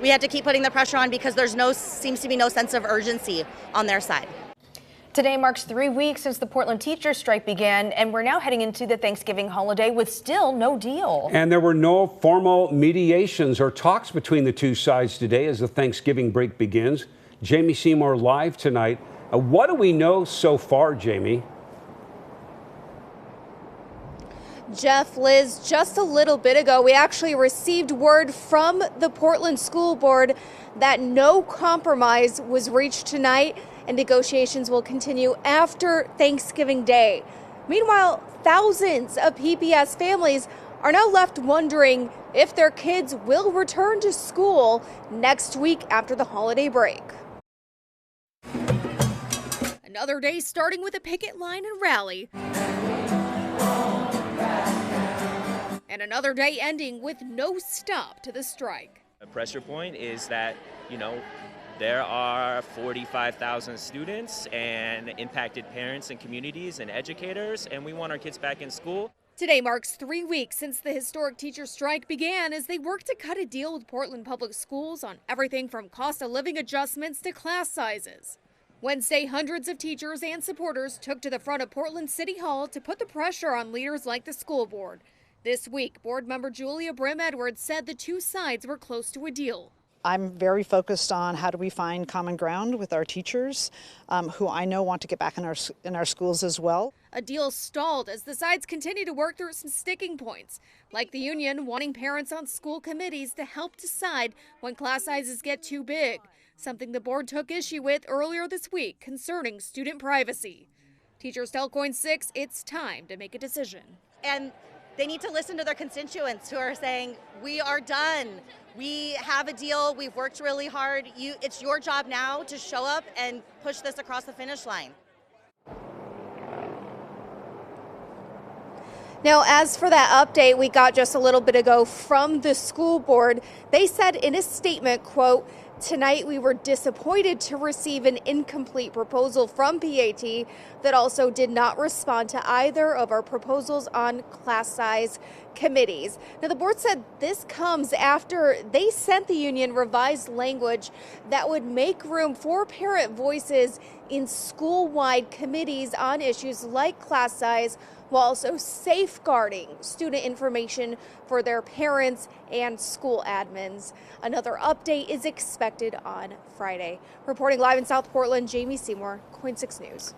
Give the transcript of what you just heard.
we had to keep putting the pressure on because seems to be no sense of urgency on their side. Today marks 3 weeks since the Portland teachers strike began, and we're now heading into the Thanksgiving holiday with still no deal. And there were no formal mediations or talks between the two sides today as the Thanksgiving break begins. Jamie Seymour live tonight. What do we know so far, Jamie? Jeff, Liz, just a little bit ago, we actually received word from the Portland School Board that no compromise was reached tonight and negotiations will continue after Thanksgiving Day. Meanwhile, thousands of PPS families are now left wondering if their kids will return to school next week after the holiday break. Another day starting with a picket line and rally. And another day ending with no stop to the strike. The pressure point is that, there are 45,000 students and impacted parents and communities and educators, and we want our kids back in school. Today marks 3 weeks since the historic teacher strike began as they work to cut a deal with Portland Public Schools on everything from cost of living adjustments to class sizes. Wednesday, hundreds of teachers and supporters took to the front of Portland City Hall to put the pressure on leaders like the school board. This week, board member Julia Brim-Edwards said the two sides were close to a deal. I'm very focused on how do we find common ground with our teachers, who I know want to get back in our schools as well. A deal stalled as the sides continue to work through some sticking points, like the union wanting parents on school committees to help decide when class sizes get too big, something the board took issue with earlier this week concerning student privacy. Teachers tell KOIN 6 it's time to make a decision. And they need to listen to their constituents who are saying, we are done. We have a deal. We've worked really hard. It's your job now to show up and push this across the finish line. Now, as for that update we got just a little bit ago from the school board, they said in a statement, quote, "Tonight we were disappointed to receive an incomplete proposal from PAT that also did not respond to either of our proposals on class size committees." Now, the board said this comes after they sent the union revised language that would make room for parent voices in school-wide committees on issues like class size, while also safeguarding student information for their parents and school admins. Another update is expected on Friday. Reporting live in South Portland, Jamie Seymour, KOIN 6 News.